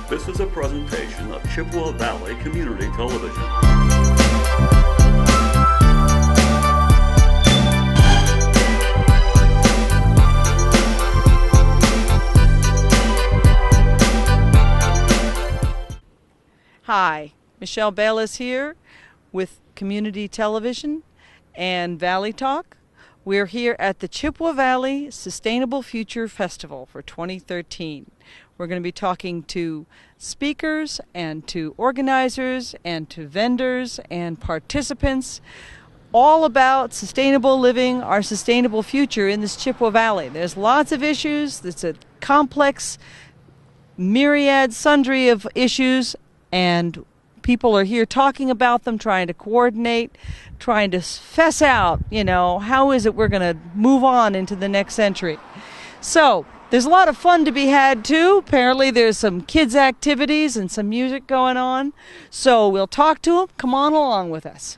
This is a presentation of Chippewa Valley Community Television. Hi, Michelle Bayless here with Community Television and Valley Talk. We're here at the Chippewa Valley Sustainable Future Festival for 2013. We're going to be talking to speakers and to organizers and to vendors and participants all about sustainable living, our sustainable future in this Chippewa Valley. There's lots of issues. It's a complex, myriad, sundry of issues, and people are here talking about them, trying to coordinate, trying to fess out, how is it we're going to move on into the next century. So there's a lot of fun to be had, too. Apparently there's some kids' activities and some music going on. So we'll talk to them. Come on along with us.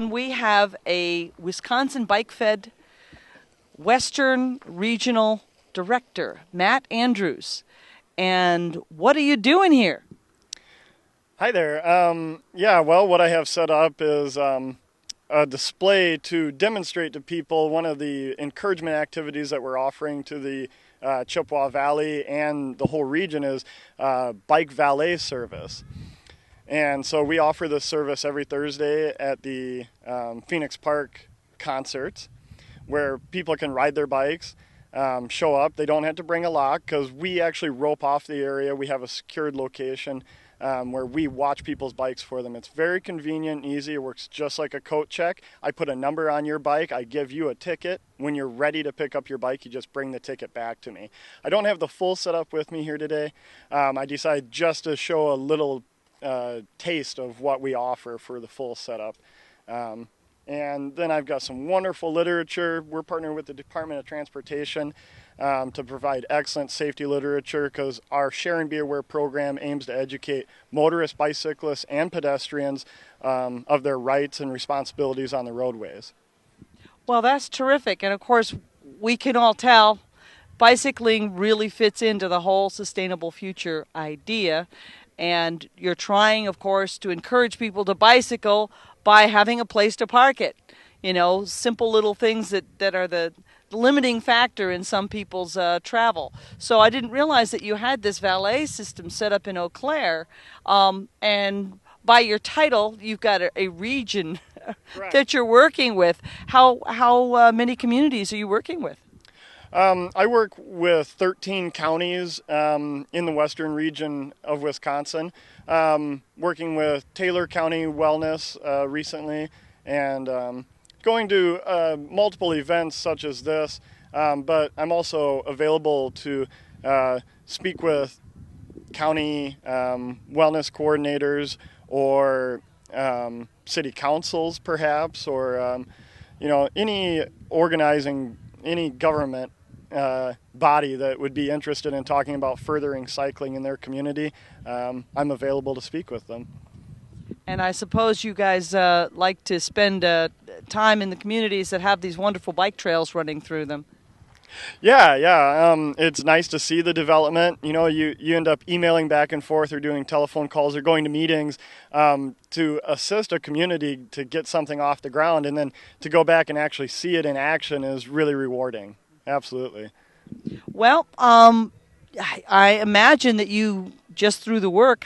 We have a Wisconsin Bike Fed Western Regional Director, Matt Andrews. And what are you doing here? Hi there. What I have set up is a display to demonstrate to people one of the encouragement activities that we're offering to the Chippewa Valley and the whole region is bike valet service. And so we offer this service every Thursday at the Phoenix Park concerts where people can ride their bikes, show up. They don't have to bring a lock because we actually rope off the area. We have a secured location where we watch people's bikes for them. It's very convenient and easy. It works just like a coat check. I put a number on your bike. I give you a ticket. When you're ready to pick up your bike, you just bring the ticket back to me. I don't have the full setup with me here today. I decided just to show a little taste of what we offer for the full setup. And then I've got some wonderful literature. We're partnering with the Department of Transportation to provide excellent safety literature because our Share and Be Aware program aims to educate motorists, bicyclists, and pedestrians of their rights and responsibilities on the roadways. Well, that's terrific. And of course, we can all tell bicycling really fits into the whole sustainable future idea. And you're trying, of course, to encourage people to bicycle by having a place to park it. Simple little things that are the limiting factor in some people's travel. So I didn't realize that you had this valet system set up in Eau Claire. And by your title, you've got a region that you're working with. How many communities are you working with? I work with 13 counties in the western region of Wisconsin, working with Taylor County Wellness recently, and going to multiple events such as this, but I'm also available to speak with county wellness coordinators or city councils perhaps, or any organizing, any government body that would be interested in talking about furthering cycling in their community. I'm available to speak with them. And I suppose you guys like to spend time in the communities that have these wonderful bike trails running through them. Yeah. It's nice to see the development. You end up emailing back and forth or doing telephone calls or going to meetings to assist a community to get something off the ground, and then to go back and actually see it in action is really rewarding. Absolutely. Well, I imagine that you, just through the work,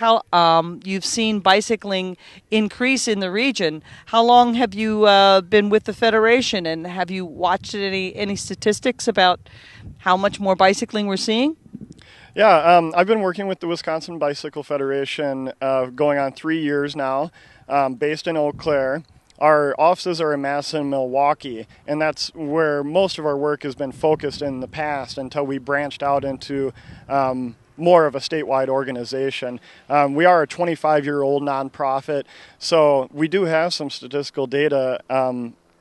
you've seen bicycling increase in the region. How long have you been with the Federation, and have you watched any statistics about how much more bicycling we're seeing? Yeah, I've been working with the Wisconsin Bicycle Federation going on 3 years now, based in Eau Claire. Our offices are in Madison and Milwaukee, and that's where most of our work has been focused in the past until we branched out into more of a statewide organization. We are a 25-year-old nonprofit, so we do have some statistical data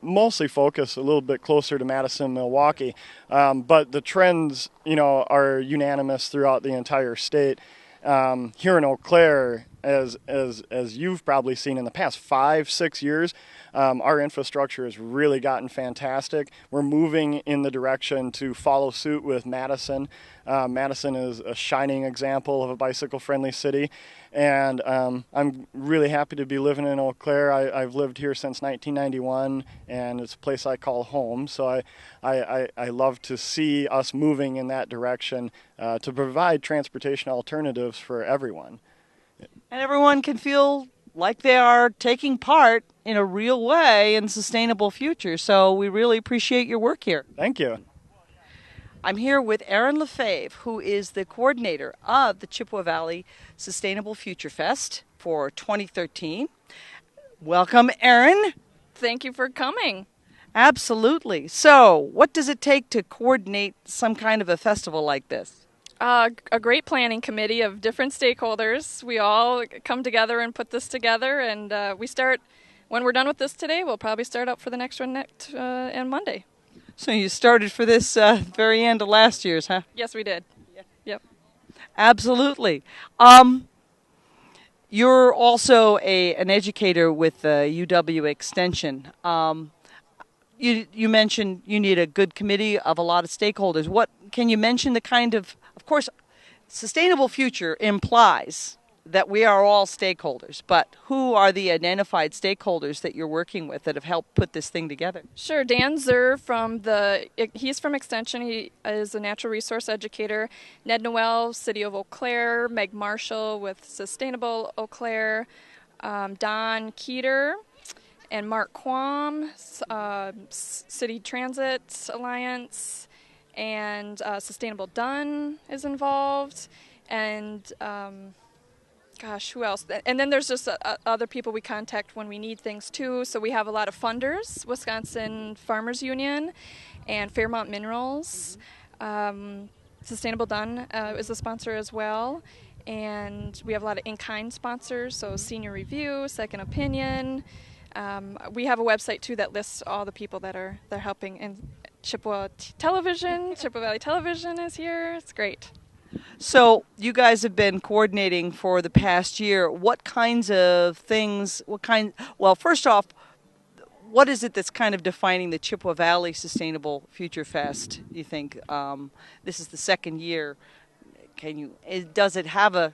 mostly focused a little bit closer to Madison, Milwaukee. But the trends, are unanimous throughout the entire state. here in Eau Claire, as you've probably seen in the past 5-6 years, our infrastructure has really gotten fantastic. We're moving in the direction to follow suit with Madison. Madison is a shining example of a bicycle-friendly city, and I'm really happy to be living in Eau Claire. I've lived here since 1991, and it's a place I call home. So I love to see us moving in that direction to provide transportation alternatives for everyone. And everyone can feel like they are taking part in a real way in sustainable future. So we really appreciate your work here. Thank you. I'm here with Erin Lefebvre, who is the coordinator of the Chippewa Valley Sustainable Future Fest for 2013. Welcome, Erin. Thank you for coming. Absolutely. So, what does it take to coordinate some kind of a festival like this? A great planning committee of different stakeholders. We all come together and put this together, and we start, when we're done with this today, we'll probably start up for the next one on Monday. So you started for this very end of last year's, huh? Yes, we did. Yeah. Yep. Absolutely. You're also an educator with UW Extension. You mentioned you need a good committee of a lot of stakeholders. What can you mention the kind of course, sustainable future implies that we are all stakeholders, but who are the identified stakeholders that you're working with that have helped put this thing together? Sure. Dan Zur he's from Extension. He is a natural resource educator. Ned Noel, City of Eau Claire. Meg Marshall with Sustainable Eau Claire. Don Keeter and Mark Quam, City Transit Alliance. And Sustainable Done is involved, and who else? And then there's just other people we contact when we need things too. So we have a lot of funders, Wisconsin Farmers Union and Fairmont Minerals. Sustainable Done is a sponsor as well. And we have a lot of in-kind sponsors, so Senior Review, Second Opinion. We have a website too that lists all the people that are helping. And Chippewa Television, Chippewa Valley Television is here. It's great. So you guys have been coordinating for the past year. What kinds of things, well, first off, what is it that's kind of defining the Chippewa Valley Sustainable Future Fest, you think? This is the second year. Does it have a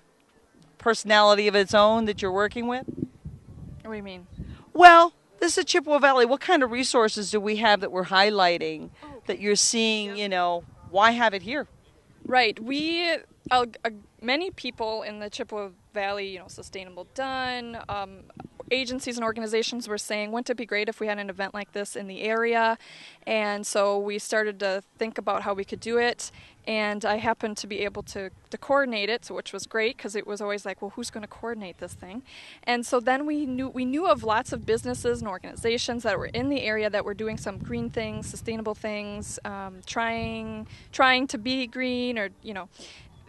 personality of its own that you're working with? What do you mean? Well, this is Chippewa Valley. What kind of resources do we have that we're highlighting that you're seeing, why have it here? Right. Many people in the Chippewa Valley, Sustainable Done, agencies and organizations were saying, wouldn't it be great if we had an event like this in the area? And so we started to think about how we could do it. And I happened to be able to coordinate it, which was great because it was always like, well, who's going to coordinate this thing? And so then we knew of lots of businesses and organizations that were in the area that were doing some green things, sustainable things, trying to be green or,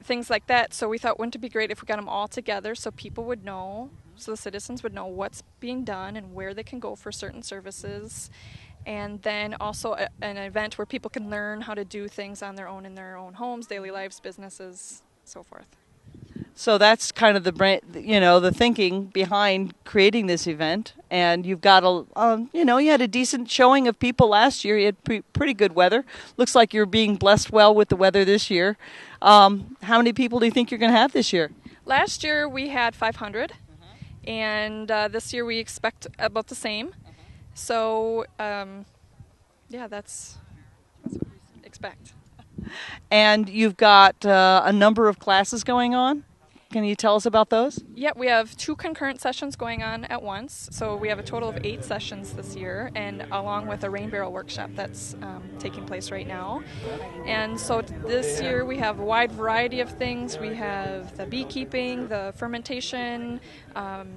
things like that. So we thought, wouldn't it be great if we got them all together so people would know, so the citizens would know what's being done and where they can go for certain services. And then also an event where people can learn how to do things on their own in their own homes, daily lives, businesses, so forth. So that's kind of the thinking behind creating this event. And you've got you had a decent showing of people last year. You had pretty good weather. Looks like you're being blessed well with the weather this year. How many people do you think you're going to have this year? Last year we had 500, and this year we expect about the same. So, that's what we expect. And you've got a number of classes going on. Can you tell us about those? Yeah, we have 2 concurrent sessions going on at once. So we have a total of 8 sessions this year, and along with a rain barrel workshop that's taking place right now. And so this year we have a wide variety of things. We have the beekeeping, the fermentation,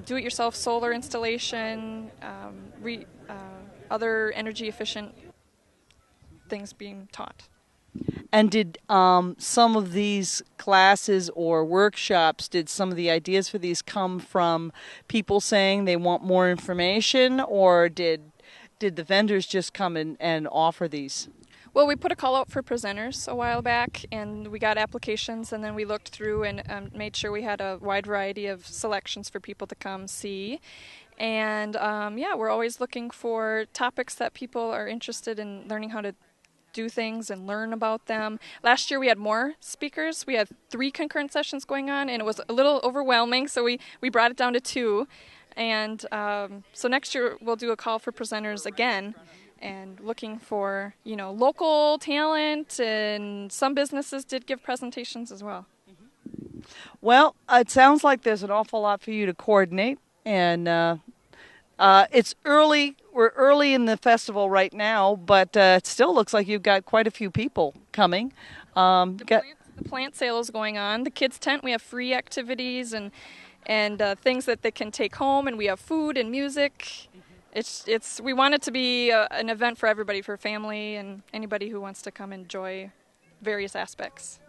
do-it-yourself solar installation, other energy efficient things being taught. And did some of these classes or workshops, did some of the ideas for these come from people saying they want more information, or did the vendors just come and offer these? Well, we put a call out for presenters a while back, and we got applications, and then we looked through and made sure we had a wide variety of selections for people to come see. And yeah, we're always looking for topics that people are interested in learning how to do things and learn about them. Last year we had more speakers. We had 3 concurrent sessions going on, and it was a little overwhelming, so we brought it down to 2. And so next year we'll do a call for presenters again, and looking for, you know, local talent, and some businesses did give presentations as well. Well, it sounds like there's an awful lot for you to coordinate, and it's early. We're early in the festival right now, but it still looks like you've got quite a few people coming. The plant sale is going on. The kids' tent, we have free activities and things that they can take home, and we have food and music. We want it to be an event for everybody, for family and anybody who wants to come enjoy various aspects.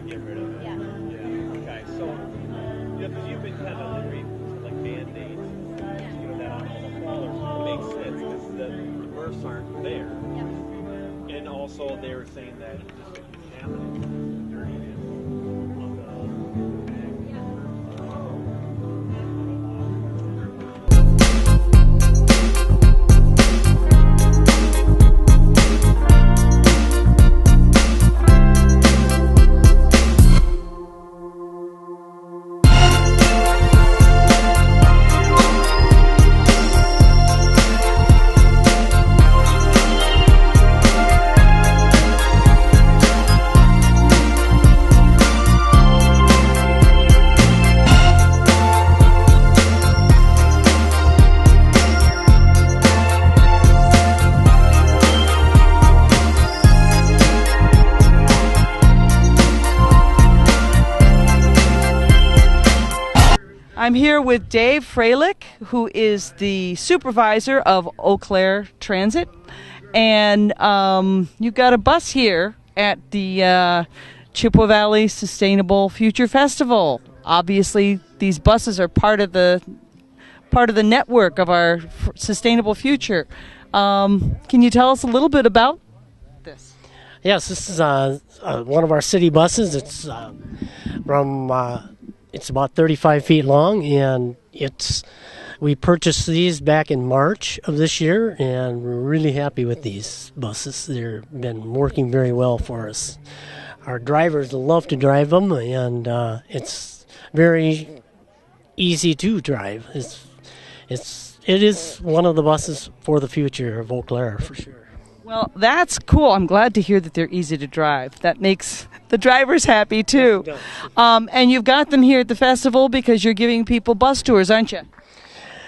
Get rid of it. Yeah. Okay. So, because you've been kind of like Band-Aids, that on all the crawlers makes sense because the bursts aren't there. Yeah. And also they were saying that it's just a contaminant, dirtiness of the I'm here with Dave Freilich, who is the supervisor of Eau Claire Transit, and you've got a bus here at the Chippewa Valley Sustainable Future Festival. Obviously, these buses are part of the network of our sustainable future. Can you tell us a little bit about this? Yes, this is one of our city buses. It's it's about 35 feet long, and we purchased these back in March of this year, and we're really happy with these buses. They've been working very well for us. Our drivers love to drive them, and it's very easy to drive. It is one of the buses for the future of Eau Claire, for sure. Well, that's cool. I'm glad to hear that they're easy to drive. That makes the drivers happy, too. Yes, it does. And you've got them here at the festival because you're giving people bus tours, aren't you?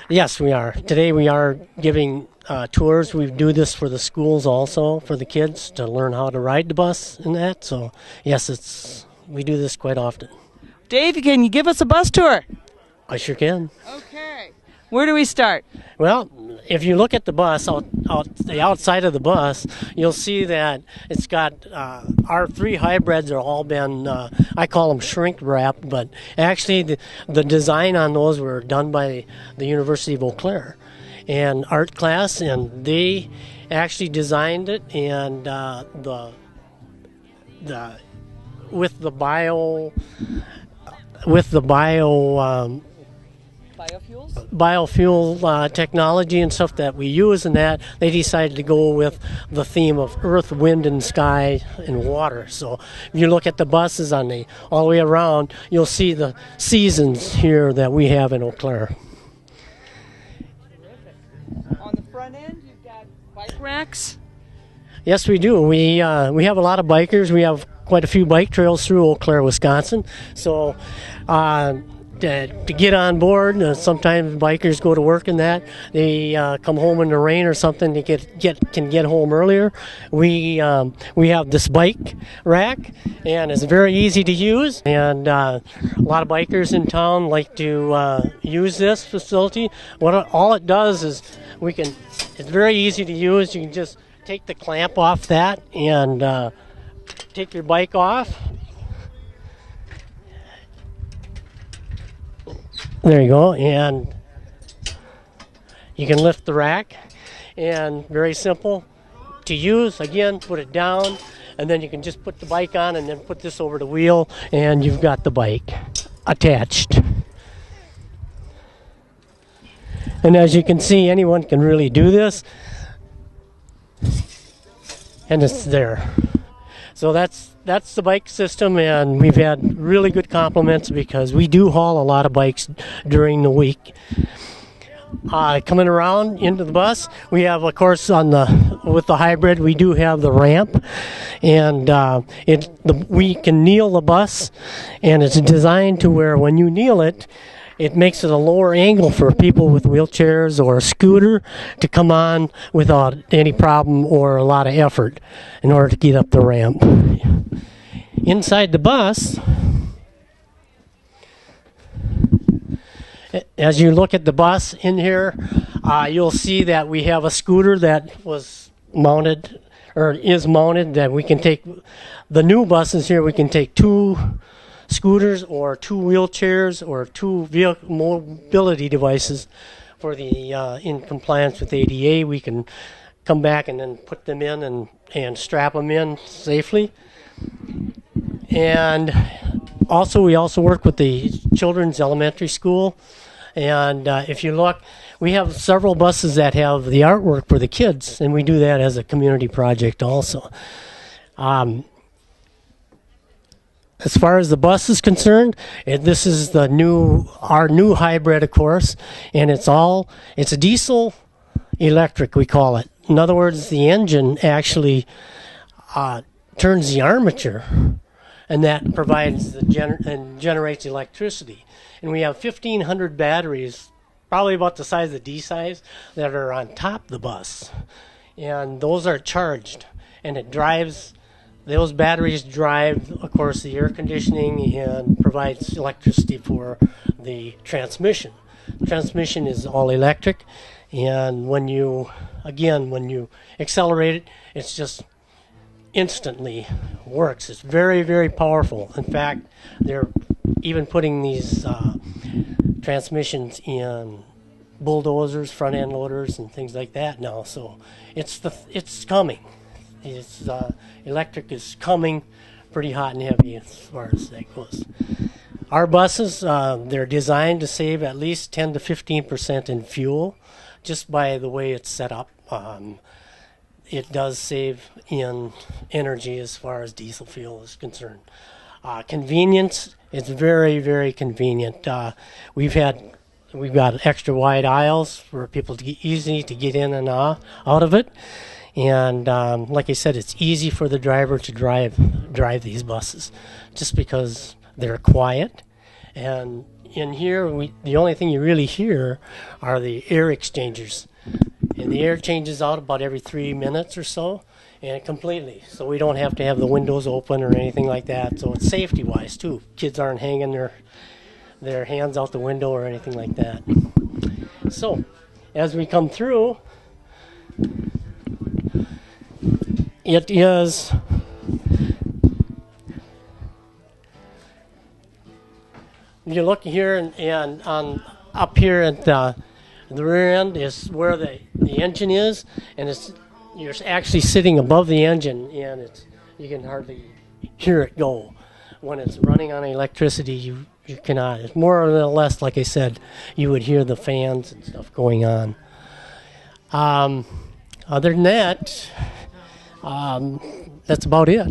Yes, we are. Today we are giving tours. We do this for the schools also, for the kids to learn how to ride the bus and that. So, yes, we do this quite often. Dave, can you give us a bus tour? I sure can. Okay. Where do we start? Well, if you look at the bus, the outside of the bus, you'll see that it's got our 3 hybrids are all been, I call them shrink wrapped, but actually the design on those were done by the University of Eau Claire and art class, and they actually designed it, and with the biofuel technology and stuff that we use in that, they decided to go with the theme of earth, wind, and sky and water. So if you look at the buses all the way around, you'll see the seasons here that we have in Eau Claire. On the front end, you've got bike racks. Yes, we do. We have a lot of bikers. We have quite a few bike trails through Eau Claire, Wisconsin. So to get on board, sometimes bikers go to work in that. They come home in the rain or something. They can get home earlier. We have this bike rack, and it's very easy to use. And a lot of bikers in town like to use this facility. All it does is it's very easy to use. You can just take the clamp off that and take your bike off, There you go, and you can lift the rack, and very simple to use. Again, put it down, and then you can just put the bike on and then put this over the wheel, and you've got the bike attached. And as you can see, anyone can really do this, and it's there. So that's the bike system, and we've had really good compliments because we do haul a lot of bikes during the week. Coming around into the bus, we have, of course, with the hybrid, we do have the ramp, and we can kneel the bus, and it's designed to where when you kneel it, it makes it a lower angle for people with wheelchairs or a scooter to come on without any problem or a lot of effort in order to get up the ramp. Inside the bus, as you look at the bus in here, you'll see that we have a scooter that was mounted, or is mounted, that we can take. The new buses here, we can take 2 scooters or 2 wheelchairs or 2 vehicle mobility devices for the in compliance with ADA. We can come back and then put them in and strap them in safely. And also, we also work with the children's elementary school. And if you look, we have several buses that have the artwork for the kids, and we do that as a community project also. As far as the bus is concerned, this is our new hybrid, of course, and it's a diesel electric, we call it. In other words, the engine actually turns the armature, and that provides and generates electricity. And we have 1,500 batteries, probably about the size of D size, that are on top of the bus, and those are charged, and it drives. Those batteries drive, of course, the air conditioning and provides electricity for the transmission. The transmission is all electric, and when you accelerate it, it's just instantly works. It's very, very powerful. In fact, they're even putting these transmissions in bulldozers, front-end loaders, and things like that now. So it's coming. Electric is coming pretty hot and heavy as far as that goes. Our buses, they're designed to save at least 10 to 15% in fuel, just by the way it's set up. It does save in energy as far as diesel fuel is concerned. Convenience, it's very, very convenient. We've got extra wide aisles for people to get easy to get in and out of it. And like I said, it's easy for the driver to drive these buses, just because they're quiet. And in here, the only thing you really hear are the air exchangers, and the air changes out about every 3 minutes or so, and completely. So we don't have to have the windows open or anything like that. So it's safety-wise too. Kids aren't hanging their hands out the window or anything like that. So as we come through, it is you look here and on up here at the rear end is where the engine is, and you're actually sitting above the engine, and you can hardly hear it go. When it's running on electricity, you cannot. It's more or less, like I said, you would hear the fans and stuff going on. Other than that, that's about it.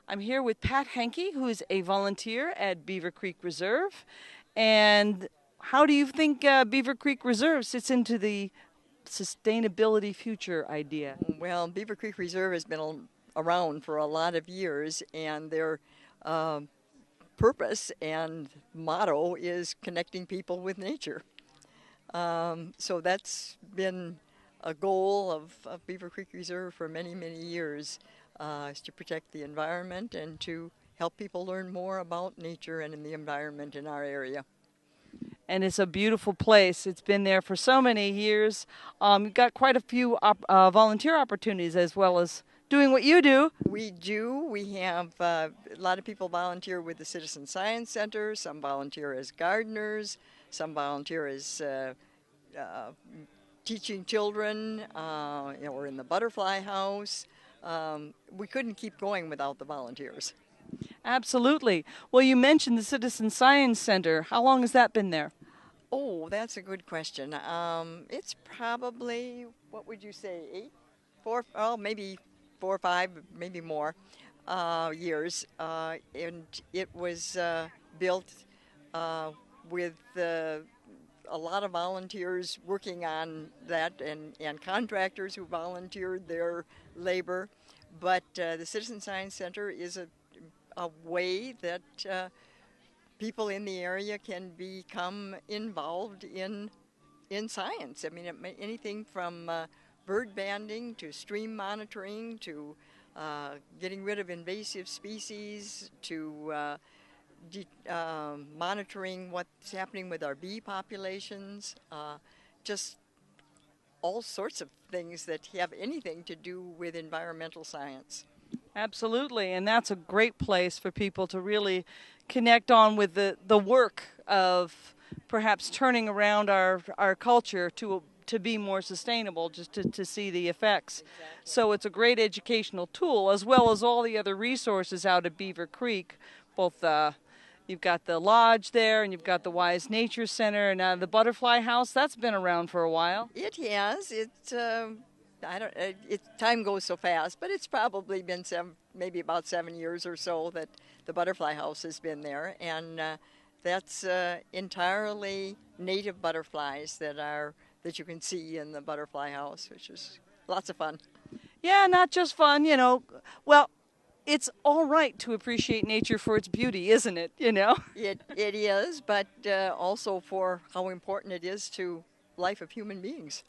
I'm here with Pat Henke, who is a volunteer at Beaver Creek Reserve. And how do you think Beaver Creek Reserve sits into the sustainability future idea? Well, Beaver Creek Reserve has been around for a lot of years, and their purpose and motto is connecting people with nature. So that's been a goal of Beaver Creek Reserve for many, many years, is to protect the environment and to help people learn more about nature and in the environment in our area. And it's a beautiful place. It's been there for so many years. You've got quite a few volunteer opportunities as well as doing what you do. We do. We have a lot of people volunteer with the Citizen Science Center. Some volunteer as gardeners. Some volunteer as teaching children, or in the butterfly house. We couldn't keep going without the volunteers. Absolutely. Well, you mentioned the Citizen Science Center. How long has that been there? Oh, that's a good question. It's probably, what would you say, maybe 4 or 5, maybe more years. And it was built with a lot of volunteers working on that and contractors who volunteered their labor. But the Citizen Science Center is a way that people in the area can become involved in science. I mean, anything from bird banding to stream monitoring to getting rid of invasive species to monitoring what's happening with our bee populations, just all sorts of things that have anything to do with environmental science. Absolutely, and that's a great place for people to really connect on with the work of perhaps turning around our culture to be more sustainable, just to see the effects. Exactly. So it's a great educational tool, as well as all the other resources out at Beaver Creek. Both you've got the lodge there, and you've got the Wise Nature Center, and the Butterfly House. That's been around for a while. It has. Time goes so fast, but it's probably been maybe about 7 years or so that the Butterfly House has been there, and that's entirely native butterflies that you can see in the Butterfly House, which is lots of fun. Yeah, not just fun, Well, it's all right to appreciate nature for its beauty, isn't it? It is, but also for how important it is to life of human beings.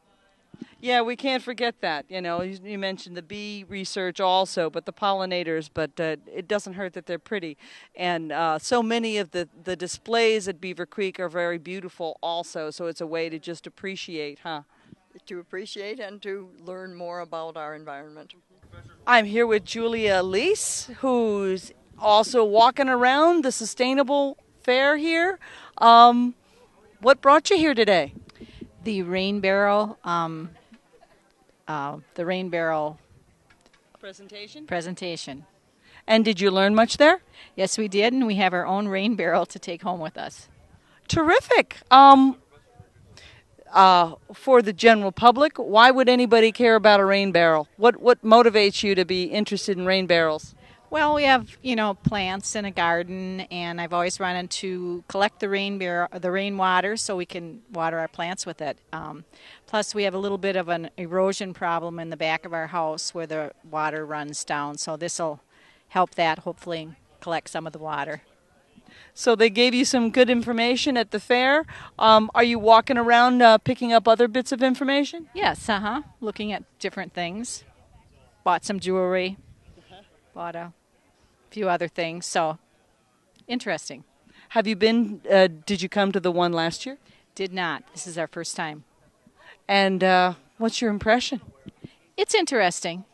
Yeah, we can't forget that. You mentioned the bee research also, but the pollinators, but it doesn't hurt that they're pretty. And so many of the displays at Beaver Creek are very beautiful also, so it's a way to just appreciate, huh? To appreciate and to learn more about our environment. I'm here with Julia Lease, who's also walking around the Sustainable Fair here. What brought you here today? The rain barrel presentation. And did you learn much there? Yes, we did, and we have our own rain barrel to take home with us. Terrific. For the general public, why would anybody care about a rain barrel? What motivates you to be interested in rain barrels? Well, we have, plants in a garden, and I've always wanted to collect the rainwater so we can water our plants with it. Plus, we have a little bit of an erosion problem in the back of our house where the water runs down, so this will help that, hopefully, collect some of the water. So they gave you some good information at the fair. Are you walking around picking up other bits of information? Yes, looking at different things. Bought some jewelry. Bought a few other things, so interesting. Have you been, did you come to the one last year? Did not. This is our first time. And what's your impression? It's interesting.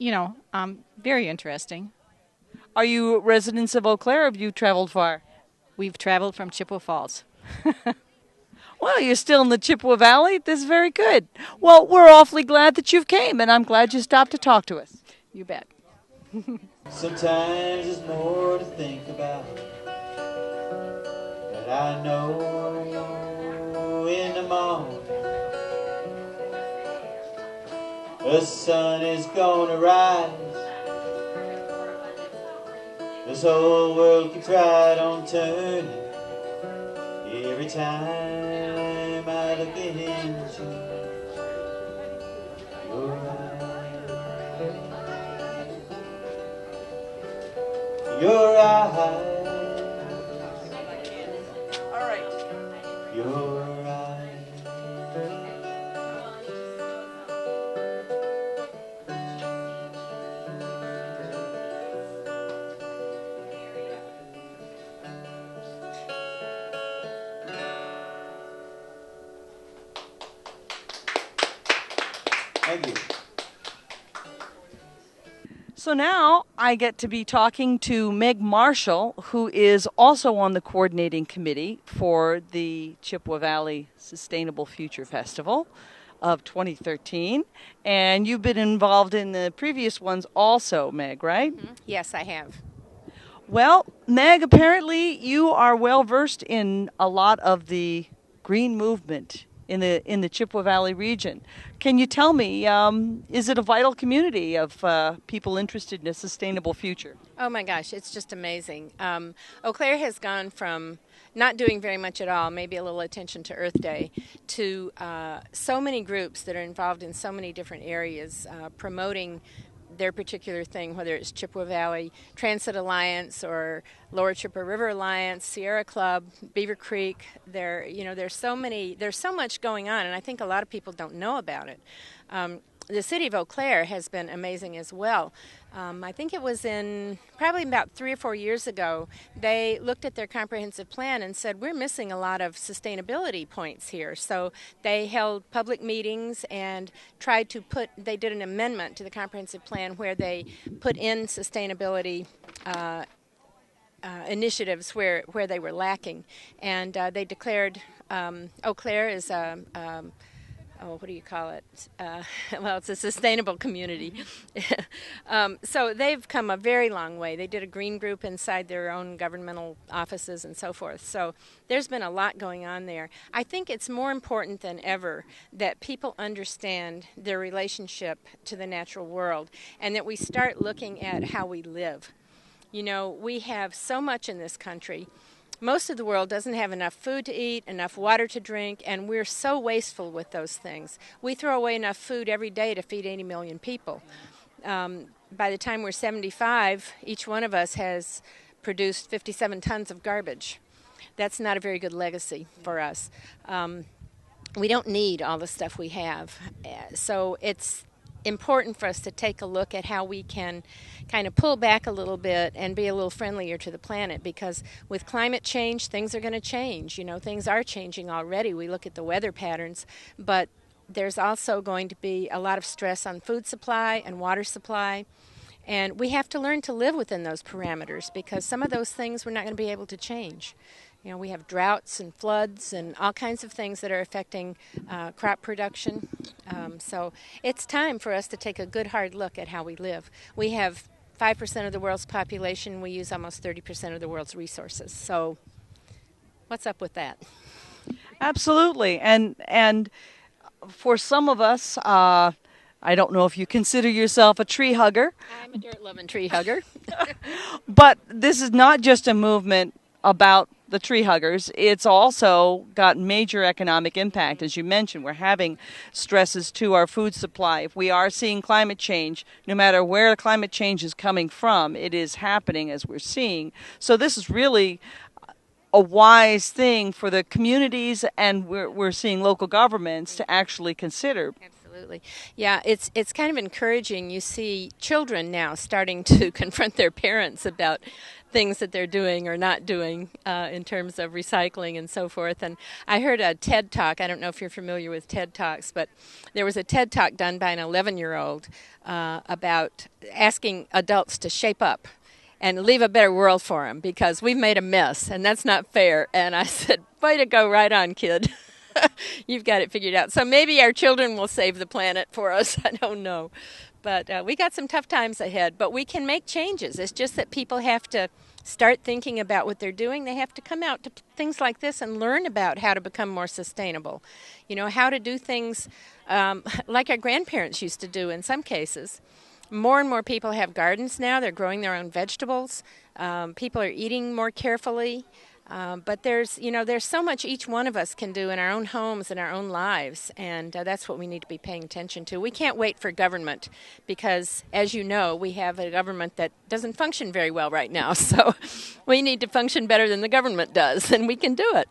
Very interesting. Are you residents of Eau Claire, or have you traveled far? We've traveled from Chippewa Falls. Well, you're still in the Chippewa Valley. This is very good. Well, we're awfully glad that you've came, and I'm glad you stopped to talk to us. You bet. Sometimes there's more to think about, but I know in the morning the sun is gonna rise. This whole world keeps right on turning every time I look at you. All right. Your eyes. Thank you. So now I get to be talking to Meg Marshall, who is also on the coordinating committee for the Chippewa Valley Sustainable Future Festival of 2013. And you've been involved in the previous ones also, Meg, right? Mm-hmm. Yes, I have. Well, Meg, apparently you are well versed in a lot of the green movement in the Chippewa Valley region. Can you tell me, is it a vital community of people interested in a sustainable future? Oh my gosh, it's just amazing. Eau Claire has gone from not doing very much at all, maybe a little attention to Earth Day, to so many groups that are involved in so many different areas promoting their particular thing, whether it's Chippewa Valley Transit Alliance or Lower Chippewa River Alliance, Sierra Club, Beaver Creek. There's so much going on, and I think a lot of people don't know about it. The city of Eau Claire has been amazing as well. I think it was in probably about 3 or 4 years ago, they looked at their comprehensive plan and said, we're missing a lot of sustainability points here. So they held public meetings and they did an amendment to the comprehensive plan where they put in sustainability initiatives where they were lacking. And they declared Eau Claire is what do you call it? Well, it's a sustainable community. So they've come a very long way. They did a green group inside their own governmental offices and so forth. So there's been a lot going on there. I think it's more important than ever that people understand their relationship to the natural world and that we start looking at how we live. You know, we have so much in this country. Most of the world doesn't have enough food to eat, enough water to drink, and we're so wasteful with those things. We throw away enough food every day to feed 80 million people. By the time we're 75, each one of us has produced 57 tons of garbage. That's not a very good legacy for us. We don't need all the stuff we have. So it's important for us to take a look at how we can kind of pull back a little bit and be a little friendlier to the planet, because with climate change, things are going to change. You know, things are changing already. We look at the weather patterns, but there's also going to be a lot of stress on food supply and water supply, and we have to learn to live within those parameters, because some of those things we're not going to be able to change. You know, we have droughts and floods and all kinds of things that are affecting crop production. So it's time for us to take a good hard look at how we live. We have 5% of the world's population. We use almost 30% of the world's resources. So what's up with that? Absolutely. And for some of us, I don't know if you consider yourself a tree hugger. I'm a dirt-loving tree hugger. But this is not just a movement about the tree huggers. It's also got major economic impact. As you mentioned, we're having stresses to our food supply. If we are seeing climate change, no matter where climate change is coming from, it is happening as we're seeing. So this is really a wise thing for the communities, and we're seeing local governments to actually consider. Absolutely. Yeah, it's kind of encouraging. You see children now starting to confront their parents about things that they're doing or not doing in terms of recycling and so forth. And I heard a TED Talk. I don't know if you're familiar with TED Talks, but there was a TED Talk done by an 11-year-old about asking adults to shape up and leave a better world for them, because we've made a mess, and that's not fair. And I said, way to go, right on, kid. You've got it figured out. So maybe our children will save the planet for us. I don't know. But we got some tough times ahead. But we can make changes. It's just that people have to start thinking about what they're doing. They have to come out to things like this and learn about how to become more sustainable. You know, how to do things like our grandparents used to do in some cases. More and more people have gardens now. They're growing their own vegetables. People are eating more carefully. But there's so much each one of us can do in our own homes and our own lives, and that's what we need to be paying attention to. We can't wait for government because, as you know, we have a government that doesn't function very well right now. So we need to function better than the government does, and we can do it.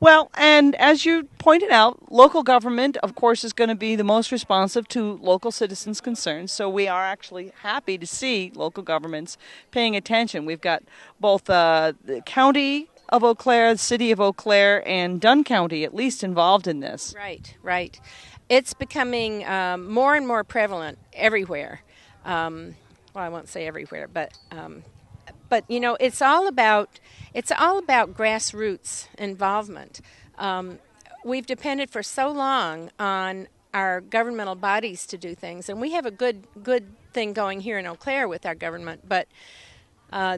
Well, and as you pointed out, local government, of course, is going to be the most responsive to local citizens' concerns. So we are actually happy to see local governments paying attention. We've got both the county of Eau Claire, the city of Eau Claire, and Dunn County at least involved in this. Right. It's becoming more and more prevalent everywhere. Well, I won't say everywhere, but it's all about grassroots involvement. We've depended for so long on our governmental bodies to do things, and we have a good thing going here in Eau Claire with our government, but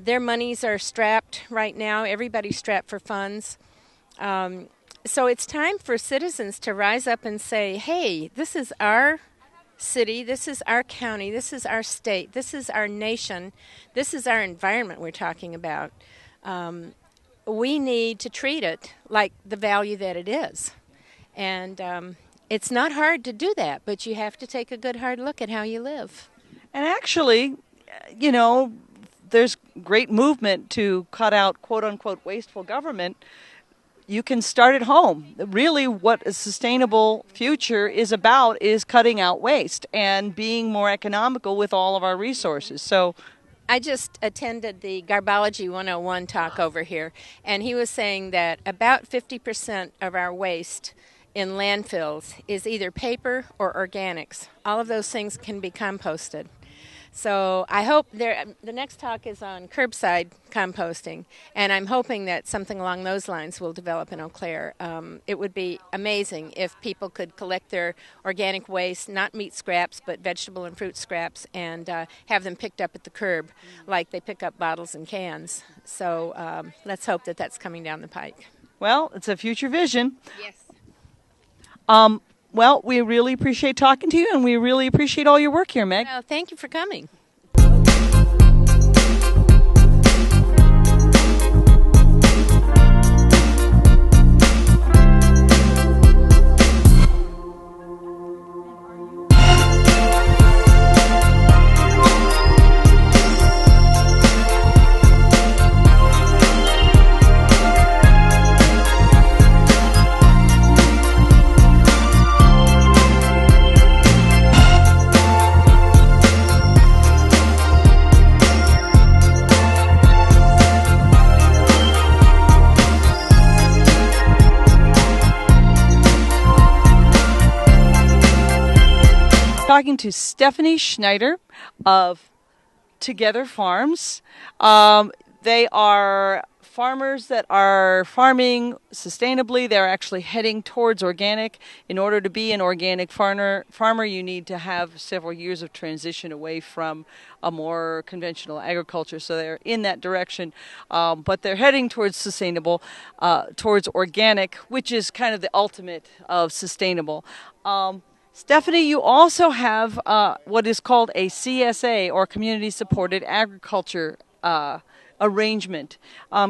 their monies are strapped right now. Everybody's strapped for funds. So it's time for citizens to rise up and say, hey, this is our city, this is our county, this is our state, this is our nation, this is our environment we're talking about. We need to treat it like the value that it is. And it's not hard to do that, but you have to take a good hard look at how you live. And actually, there's great movement to cut out quote-unquote wasteful government. You can start at home. Really what a sustainable future is about is cutting out waste and being more economical with all of our resources. So I just attended the Garbology 101 talk over here, and he was saying that about 50% of our waste in landfills is either paper or organics. All of those things can be composted. So I hope the next talk is on curbside composting, and I'm hoping that something along those lines will develop in Eau Claire. It would be amazing if people could collect their organic waste, not meat scraps, but vegetable and fruit scraps, and have them picked up at the curb like they pick up bottles and cans. So let's hope that that's coming down the pike. Well, it's a future vision. Yes. Well, we really appreciate talking to you, and we really appreciate all your work here, Meg. Well, thank you for coming. Talking to Stephanie Schneider of Together Farms. They are farmers that are farming sustainably. They're actually heading towards organic. In order to be an organic farmer, you need to have several years of transition away from a more conventional agriculture. So they're in that direction, but they're heading towards sustainable, towards organic, which is kind of the ultimate of sustainable. Stephanie, you also have what is called a CSA, or Community Supported Agriculture arrangement.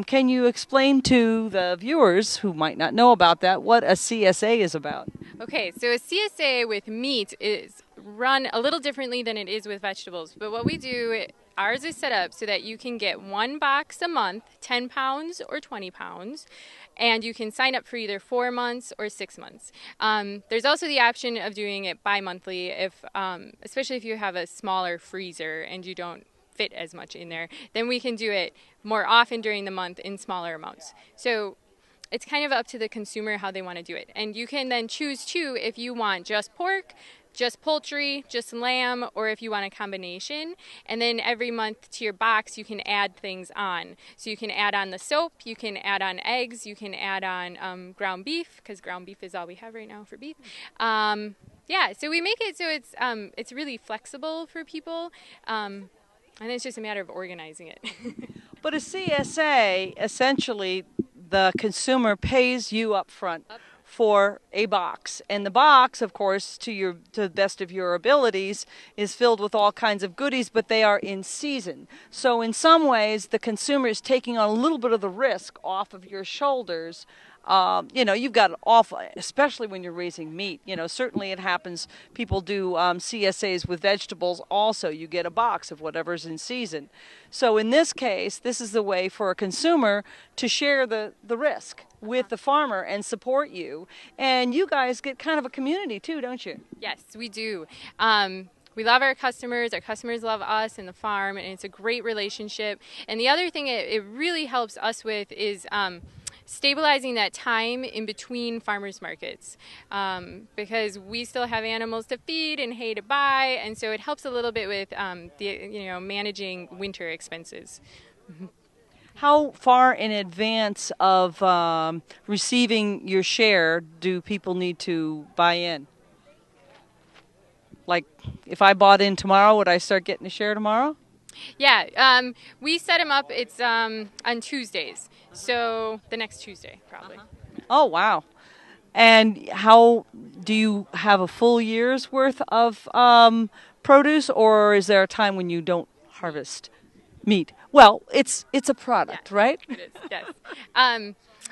Can you explain to the viewers who might not know about that what a CSA is about? Okay, so a CSA with meat is run a little differently than it is with vegetables. But what we do, ours is set up so that you can get one box a month, 10 pounds or 20 pounds. And you can sign up for either 4 months or 6 months. There's also the option of doing it bi-monthly, especially if you have a smaller freezer and you don't fit as much in there. Then we can do it more often during the month in smaller amounts. So it's kind of up to the consumer how they want to do it. And you can then choose too if you want just pork, just poultry, just lamb, or if you want a combination. And then every month to your box, you can add things on. So you can add on the soap, you can add on eggs, you can add on ground beef, because ground beef is all we have right now for beef. Yeah, so we make it so it's really flexible for people, and it's just a matter of organizing it. But a CSA, essentially, the consumer pays you up front for a box. And the box, of course, to the best of your abilities, is filled with all kinds of goodies, but they are in season. So in some ways, the consumer is taking on a little bit of the risk off of your shoulders. You've got an awful, especially when you're raising meat. Certainly it happens. People do CSAs with vegetables also. You get a box of whatever's in season. So in this case, this is the way for a consumer to share the risk with the farmer and support you. And you guys get kind of a community too, don't you? Yes, we do. We love our customers love us and the farm, and it's a great relationship. And the other thing it really helps us with is stabilizing that time in between farmers markets, because we still have animals to feed and hay to buy, and so it helps a little bit with managing winter expenses. How far in advance of receiving your share do people need to buy in? Like, if I bought in tomorrow, would I start getting a share tomorrow? Yeah, we set them up. It's on Tuesdays, so the next Tuesday probably. Oh, wow. And how do you have a full year's worth of produce, or is there a time when you don't harvest meat? Well, it's a product, right? It is, yes.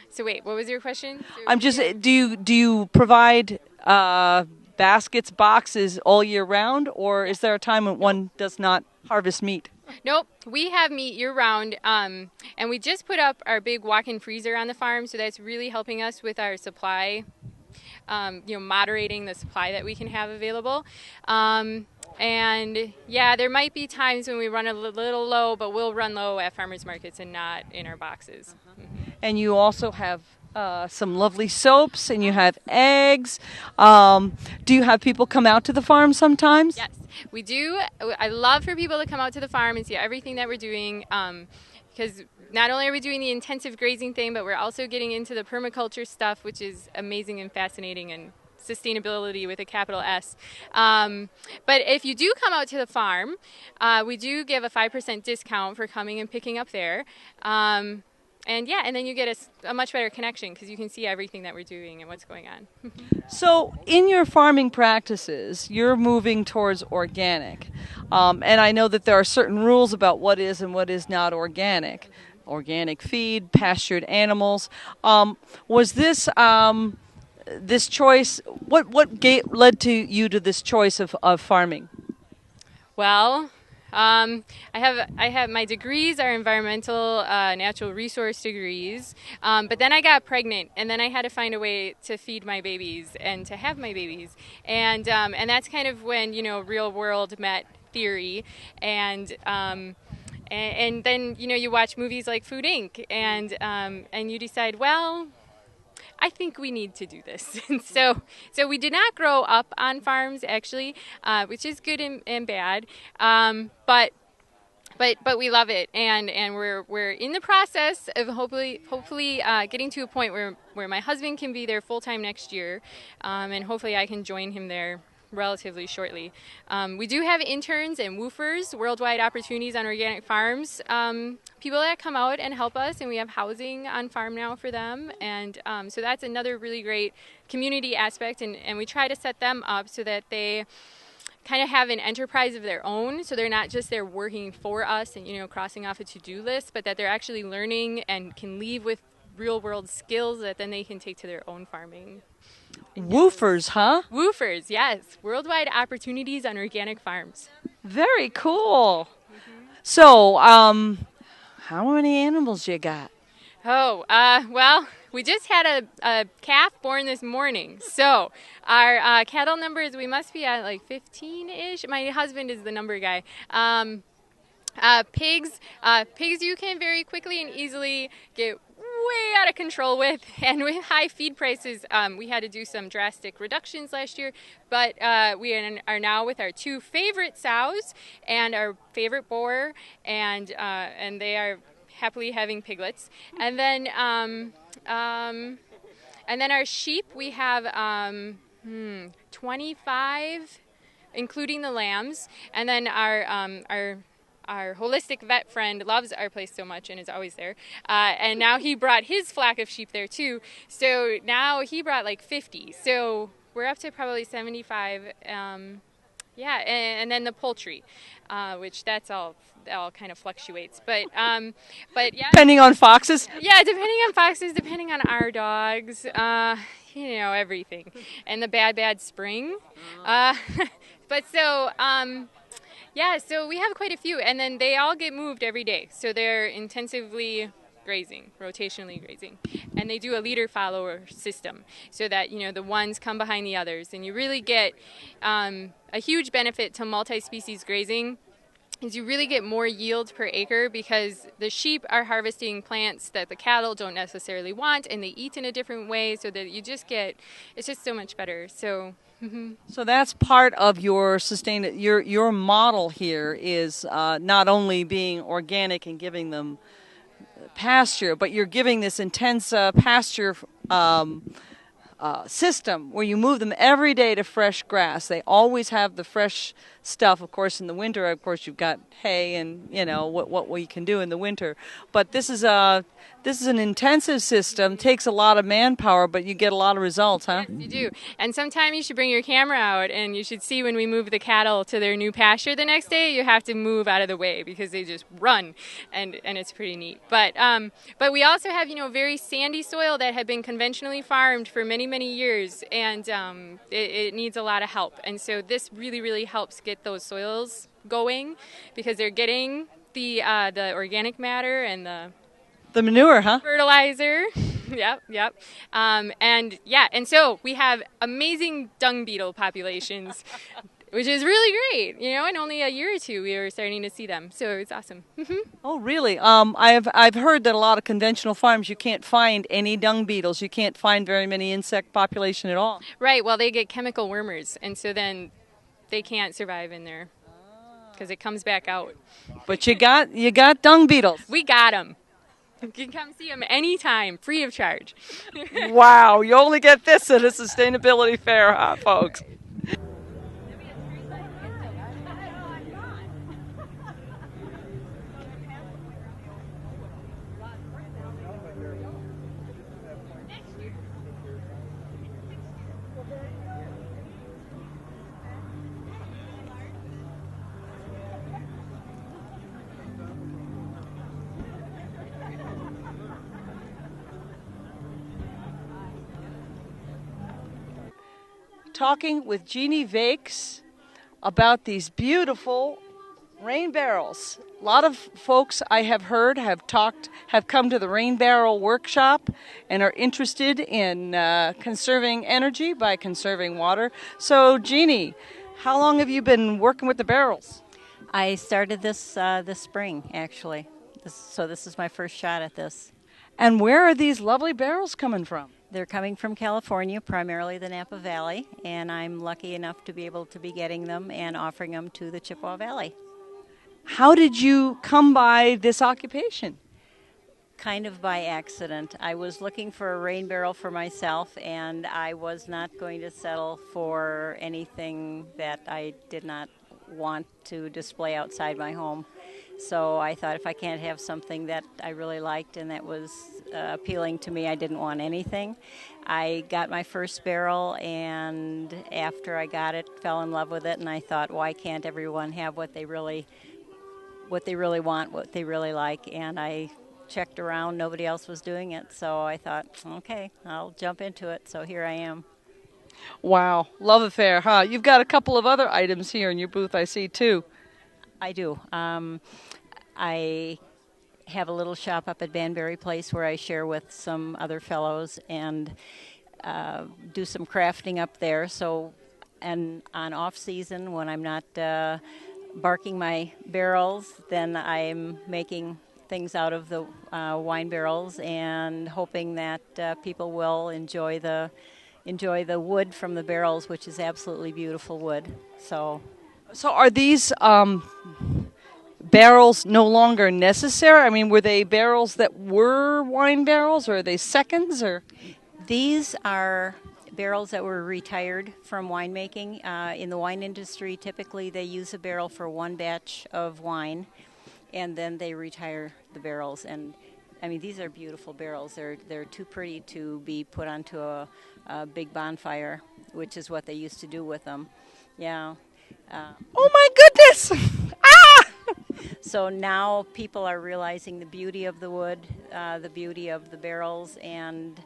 So wait, what was your question? I'm just, do you provide baskets, boxes all year round, or is there a time when one does not harvest meat? Nope, we have meat year-round, and we just put up our big walk-in freezer on the farm, so that's really helping us with our supply, moderating the supply that we can have available. And yeah, there might be times when we run a little low, but we'll run low at farmers markets and not in our boxes. And you also have some lovely soaps, and you have eggs. Do you have people come out to the farm sometimes? Yes, we do. I love for people to come out to the farm and see everything that we're doing, because not only are we doing the intensive grazing thing, but we're also getting into the permaculture stuff, which is amazing and fascinating, and sustainability with a capital S. But if you do come out to the farm, we do give a 5% discount for coming and picking up there. And then you get a much better connection because you can see everything that we're doing and what's going on. So in your farming practices, you're moving towards organic. And I know that there are certain rules about what is and what is not organic. Organic feed, pastured animals. Was this this choice, what led to you to this choice of farming? Well, I have my degrees are environmental natural resource degrees, but then I got pregnant, and then I had to find a way to feed my babies and to have my babies, and that's kind of when real world met theory, and then you watch movies like Food Inc. and you decide, well, I think we need to do this. And so we did not grow up on farms, actually, which is good and bad. But we love it, and we're in the process of hopefully getting to a point where my husband can be there full time next year, and hopefully I can join him there relatively shortly. We do have interns and woofers, worldwide opportunities on organic farms, people that come out and help us, and we have housing on farm now for them, and so that's another really great community aspect, and we try to set them up so that they kind of have an enterprise of their own, so they're not just there working for us and crossing off a to-do list, but that they're actually learning and can leave with real-world skills that then they can take to their own farming. Woofers, huh? Woofers, yes. Worldwide opportunities on organic farms. Very cool. So, how many animals you got? Oh, well, we just had a calf born this morning. So our cattle numbers, we must be at like 15-ish. My husband is the number guy. Pigs you can very quickly and easily get way out of control with, and with high feed prices, we had to do some drastic reductions last year, but we are now with our two favorite sows and our favorite boar, and they are happily having piglets. And then our sheep, we have 25, including the lambs, and then our our holistic vet friend loves our place so much and is always there. And now he brought his flock of sheep there too. So now he brought like 50. So we're up to probably 75. Yeah, and then the poultry, which that's all kind of fluctuates. But yeah. Depending on foxes? Yeah, depending on foxes, depending on our dogs, everything. And the bad spring. But so, yeah, so we have quite a few. And then they all get moved every day. So they're intensively grazing, rotationally grazing. And they do a leader follower system so that, the ones come behind the others. And you really get a huge benefit to multi-species grazing is you really get more yield per acre because the sheep are harvesting plants that the cattle don't necessarily want and they eat in a different way so that it's just so much better. So So that's part of your your model here is not only being organic and giving them pasture, but you're giving this intense pasture system where you move them every day to fresh grass. They always have the fresh stuff. Of course, in the winter, of course, you've got hay and what we can do in the winter. But this is an intensive system. Takes a lot of manpower, but you get a lot of results, huh? Yes, you do. And sometime you should bring your camera out and you should see when we move the cattle to their new pasture the next day. You have to move out of the way because they just run, and it's pretty neat. But we also have very sandy soil that had been conventionally farmed for many years, and it needs a lot of help. And so this really helps get those soils going because they're getting the organic matter and the manure, huh? Fertilizer. Yep. And so we have amazing dung beetle populations, which is really great. In only a year or two we were starting to see them, so it's awesome. Oh, really? I've heard that a lot of conventional farms you can't find any dung beetles. You can't find very many insect population at all. Right. Well, they get chemical wormers, and so then they can't survive in there because it comes back out. But you got dung beetles. We got them. You can come see them anytime, free of charge. Wow, you only get this at a sustainability fair, huh, folks? Talking with Jeannie Vakes about these beautiful rain barrels. A lot of folks I have heard have come to the rain barrel workshop and are interested in conserving energy by conserving water. So Jeannie, how long have you been working with the barrels? I started this spring, actually. So this is my first shot at this. And where are these lovely barrels coming from? They're coming from California, primarily the Napa Valley, and I'm lucky enough to be able to be getting them and offering them to the Chippewa Valley. How did you come by this occupation? Kind of by accident. I was looking for a rain barrel for myself, and I was not going to settle for anything that I did not want to display outside my home. So I thought if I can't have something that I really liked and that was appealing to me, I didn't want anything. I got my first barrel, and after I got it, fell in love with it, and I thought, why can't everyone have what they really want, what they really like? And I checked around, nobody else was doing it, so I thought, okay, I'll jump into it. So here I am. Wow, love affair, huh? You've got a couple of other items here in your booth, I see, too. I do. I have a little shop up at Banbury Place where I share with some other fellows and do some crafting up there. So, and on off season, when I'm not barking my barrels, then I'm making things out of the wine barrels and hoping that people will enjoy the wood from the barrels, which is absolutely beautiful wood. So are these barrels no longer necessary? I mean, were they barrels that were wine barrels, or are they seconds? Or these are barrels that were retired from winemaking. In the wine industry, typically they use a barrel for one batch of wine, and then they retire the barrels. And I mean, these are beautiful barrels. They're too pretty to be put onto a big bonfire, which is what they used to do with them. Yeah. Oh my goodness! So now people are realizing the beauty of the wood, the beauty of the barrels, and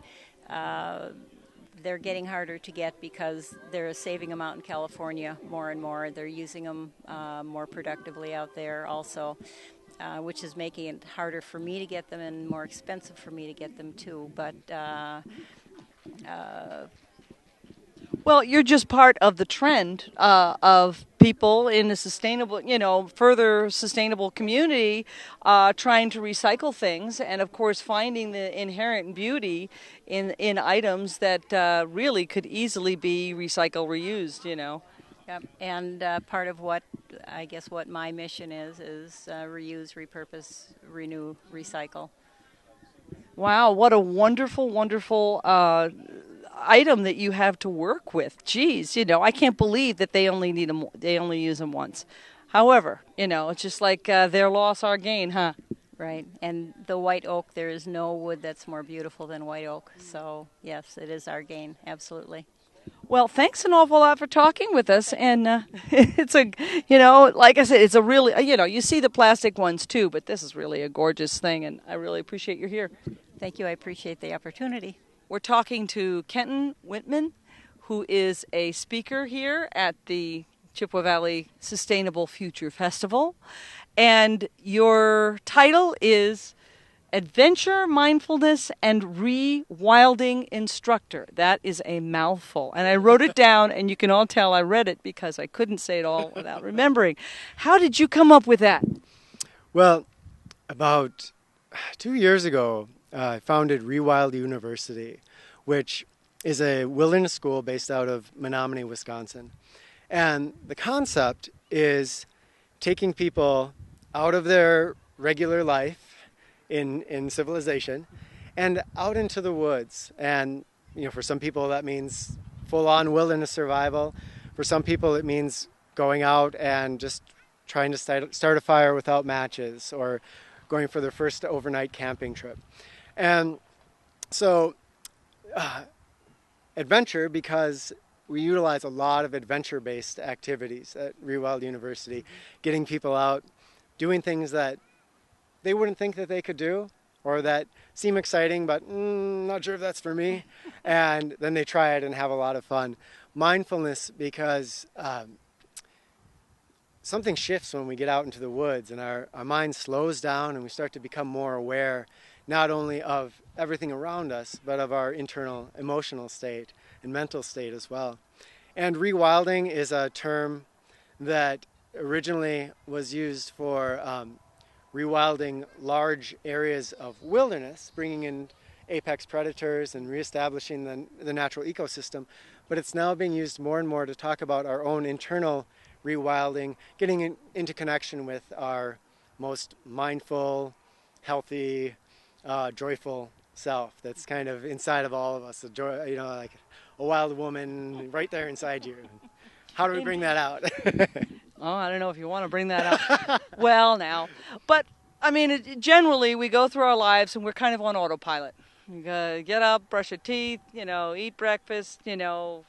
they're getting harder to get because they're saving them out in California more and more. They're using them more productively out there also, which is making it harder for me to get them and more expensive for me to get them too. But well, you're just part of the trend of people in a sustainable, further sustainable community trying to recycle things, and of course finding the inherent beauty in items that really could easily be recycled, reused, Yep. And part of what my mission is reuse, repurpose, renew, recycle. Wow, what a wonderful, wonderful item that you have to work with. Geez, I can't believe that they only need them. They only use them once. However, it's just like their loss, our gain, huh? Right. And the white oak, there is no wood that's more beautiful than white oak. So yes, it is our gain. Absolutely. Well, thanks an awful lot for talking with us. And it's like I said, it's a really, you see the plastic ones too, but this is really a gorgeous thing, and I really appreciate you here. Thank you. I appreciate the opportunity. We're talking to Kenton Whitman, who is a speaker here at the Chippewa Valley Sustainable Future Festival. And your title is Adventure, Mindfulness, and Rewilding Instructor. That is a mouthful. And I wrote it down, and you can all tell I read it because I couldn't say it all without remembering. How did you come up with that? Well, about 2 years ago, I founded Rewild University, which is a wilderness school based out of Menominee, Wisconsin. And the concept is taking people out of their regular life in civilization and out into the woods. And for some people that means full-on wilderness survival. For some people it means going out and just trying to start a fire without matches, or going for their first overnight camping trip. And so adventure, because we utilize a lot of adventure-based activities at Rewild University, getting people out, doing things that they wouldn't think that they could do, or that seem exciting, but not sure if that's for me. And then they try it and have a lot of fun. Mindfulness, because something shifts when we get out into the woods, and our mind slows down and we start to become more aware, not only of everything around us, but of our internal emotional state and mental state as well. And rewilding is a term that originally was used for rewilding large areas of wilderness, bringing in apex predators and reestablishing the natural ecosystem. But it's now being used more and more to talk about our own internal rewilding, getting into connection with our most mindful, healthy, joyful self that's kind of inside of all of us. A joy, like a wild woman right there inside you. How do we bring that out? Oh, I don't know if you want to bring that out. Well, now. But, I mean, generally we go through our lives and we're kind of on autopilot. You gotta get up, brush your teeth, eat breakfast, do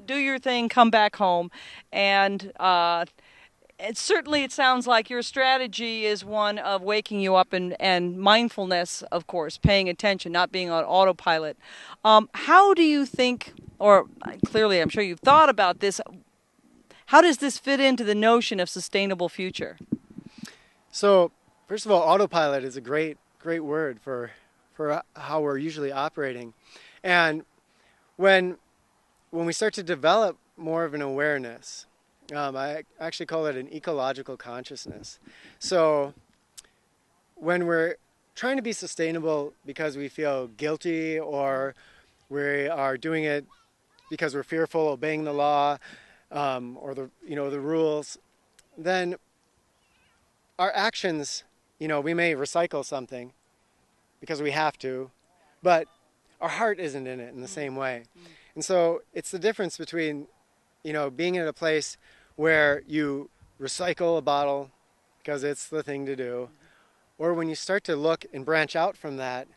your thing, come back home. And certainly it sounds like your strategy is one of waking you up and mindfulness, of course, paying attention, not being on autopilot. How do you think, or clearly I'm sure you've thought about this, how does this fit into the notion of sustainable future? So, first of all, autopilot is a great word for how we're usually operating. And when we start to develop more of an awareness, I actually call it an ecological consciousness. So when we're trying to be sustainable because we feel guilty, or we are doing it because we're fearful obeying the law, or the rules, then our actions, we may recycle something because we have to, but our heart isn't in it in the same way. And so it's the difference between, being in a place where you recycle a bottle because it's the thing to do, or when you start to look and branch out from that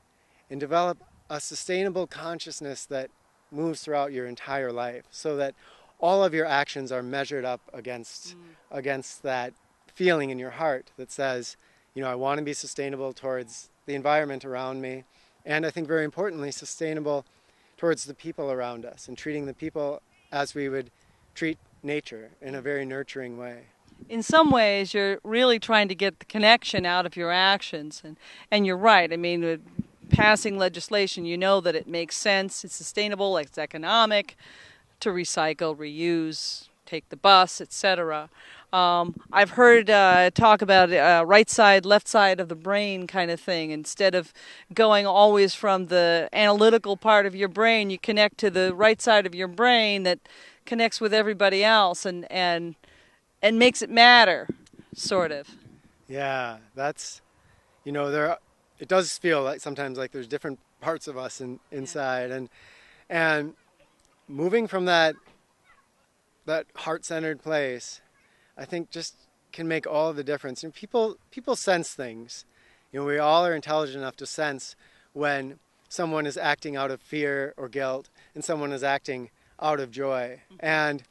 and develop a sustainable consciousness that moves throughout your entire life, so that all of your actions are measured up against that feeling in your heart that says, I want to be sustainable towards the environment around me, and I think very importantly, sustainable towards the people around us, and treating the people as we would treat nature in a very nurturing way. In some ways, you're really trying to get the connection out of your actions, and you're right. I mean, with passing legislation, you know that it makes sense, it's sustainable, it's economic, to recycle, reuse, take the bus, etc. I've heard talk about right side, left side of the brain kind of thing. Instead of going always from the analytical part of your brain, you connect to the right side of your brain that connects with everybody else and makes it matter, sort of. Yeah, that's, it does feel like sometimes like there's different parts of us inside, and moving from that heart-centered place, I think just can make all the difference. And people sense things. We all are intelligent enough to sense when someone is acting out of fear or guilt and someone is acting out of joy. And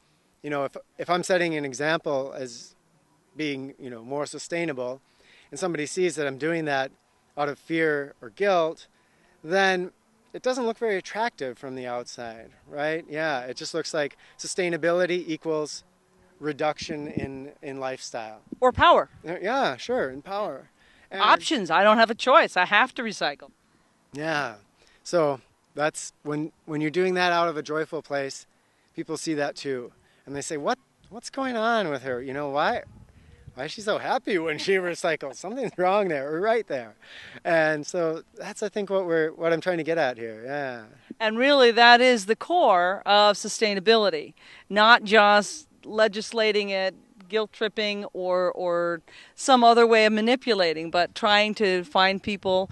if I'm setting an example as being more sustainable, and somebody sees that I'm doing that out of fear or guilt, then it doesn't look very attractive from the outside, right? Yeah, it just looks like sustainability equals reduction in lifestyle. Or power. Yeah, sure, in power. And options. I don't have a choice. I have to recycle. Yeah. So that's when you're doing that out of a joyful place, people see that too. And they say, what's going on with her? Why is she so happy when she recycles? Something's wrong there, or right there. And so that's, I think, what I'm trying to get at here. Yeah. And really, that is the core of sustainability, not just legislating it, guilt tripping, or some other way of manipulating, but trying to find people,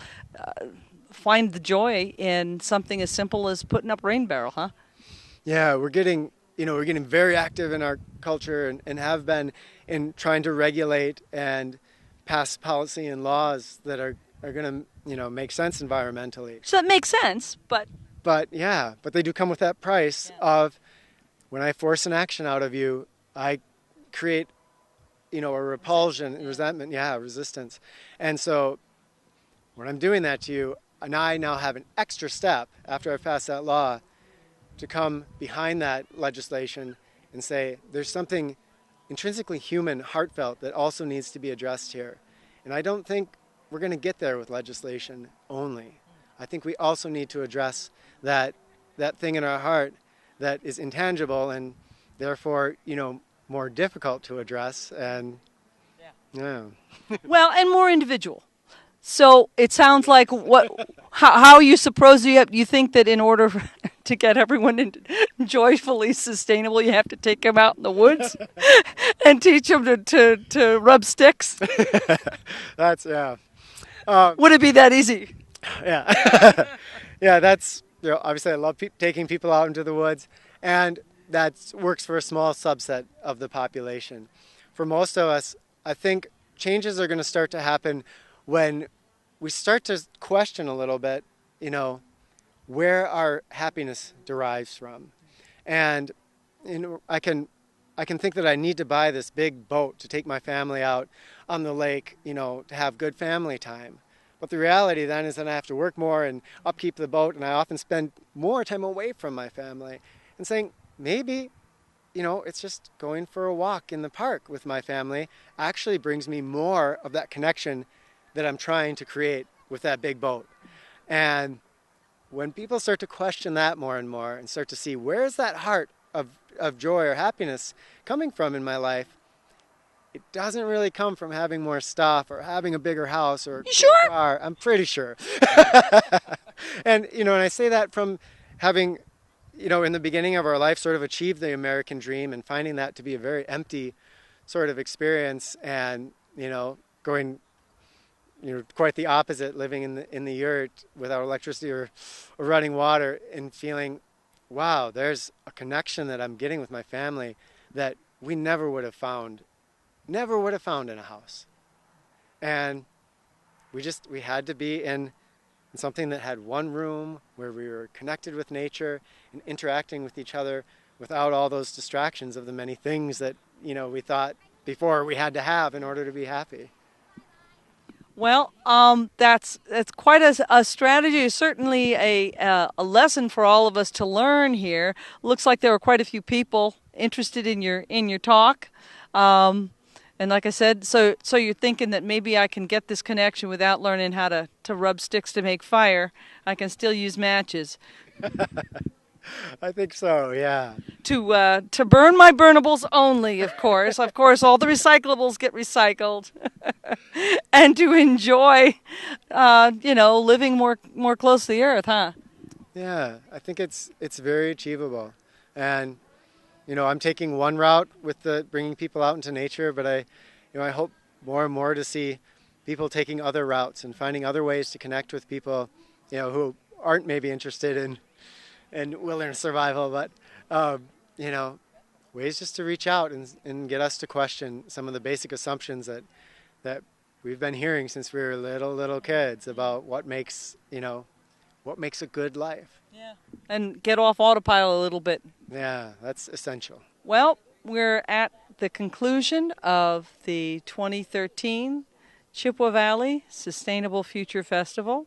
find the joy in something as simple as putting up rain barrel, huh? Yeah, we're getting very active in our culture and have been in trying to regulate and pass policy and laws that are going to make sense environmentally. So that makes sense, but they do come with that price of, when I force an action out of you, I create a repulsion and resentment, resistance. And so when I'm doing that to you, and I now have an extra step after I pass that law to come behind that legislation and say, there's something intrinsically human, heartfelt, that also needs to be addressed here. And I don't think we're going to get there with legislation only. I think we also need to address that thing in our heart that is intangible and therefore, more difficult to address, and well, and more individual. So it sounds like how you suppose you think that in order to get everyone joyfully sustainable, you have to take them out in the woods and teach them to rub sticks? That's, would it be that easy? Yeah. Yeah, that's, obviously I love taking people out into the woods, and that works for a small subset of the population. For most of us, I think changes are going to start to happen when we start to question a little bit, where our happiness derives from. And I can think that I need to buy this big boat to take my family out on the lake, to have good family time. But the reality then is that I have to work more and upkeep the boat, and I often spend more time away from my family. And saying, maybe, it's just going for a walk in the park with my family actually brings me more of that connection that I'm trying to create with that big boat. And when people start to question that more and more and start to see, where's that heart of joy or happiness coming from in my life, it doesn't really come from having more stuff or having a bigger house or a sure? car. I'm pretty sure. And, and I say that from having, in the beginning of our life, sort of achieved the American dream and finding that to be a very empty sort of experience, and, going, quite the opposite, living in the yurt without electricity or running water, and feeling, wow, there's a connection that I'm getting with my family that we never would have found in a house. And we had to be in something that had one room where we were connected with nature and interacting with each other without all those distractions of the many things that, we thought before we had to have in order to be happy. Well, that's quite a strategy. Certainly a lesson for all of us to learn here. Looks like there were quite a few people interested in your talk, and like I said, so you're thinking that maybe I can get this connection without learning how to rub sticks to make fire. I can still use matches. I think so, yeah. To burn my burnables only, of course. Of course, all the recyclables get recycled. And to enjoy, living more close to the earth, huh? Yeah, I think it's very achievable. And, I'm taking one route with bringing people out into nature, but I hope more and more to see people taking other routes and finding other ways to connect with people, who aren't maybe interested in wilderness survival, but ways just to reach out and get us to question some of the basic assumptions that we've been hearing since we were little kids about what makes a good life. Yeah. And get off autopilot a little bit. Yeah, that's essential. Well, we're at the conclusion of the 2013 Chippewa Valley Sustainable Future Festival.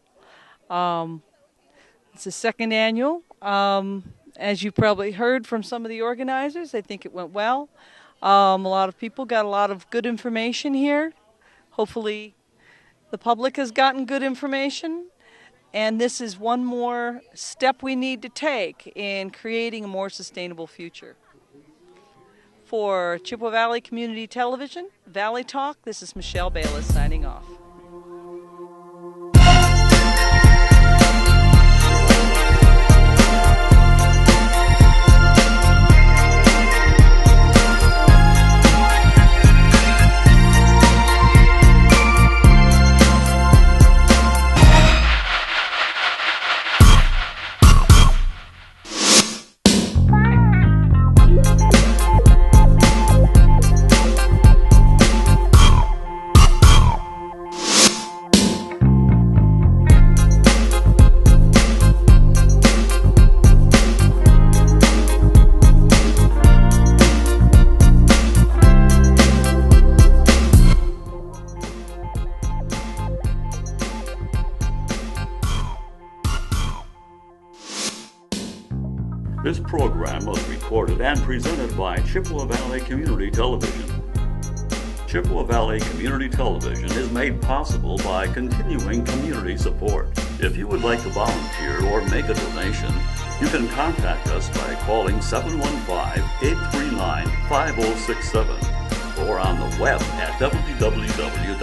It's the second annual. As you probably heard from some of the organizers, I think it went well. A lot of people got a lot of good information here. Hopefully the public has gotten good information. And this is one more step we need to take in creating a more sustainable future. For Chippewa Valley Community Television, Valley Talk, this is Michelle Bayless signing off. This program was recorded and presented by Chippewa Valley Community Television. Chippewa Valley Community Television is made possible by continuing community support. If you would like to volunteer or make a donation, you can contact us by calling 715-839-5067 or on the web at www.cbctv.org.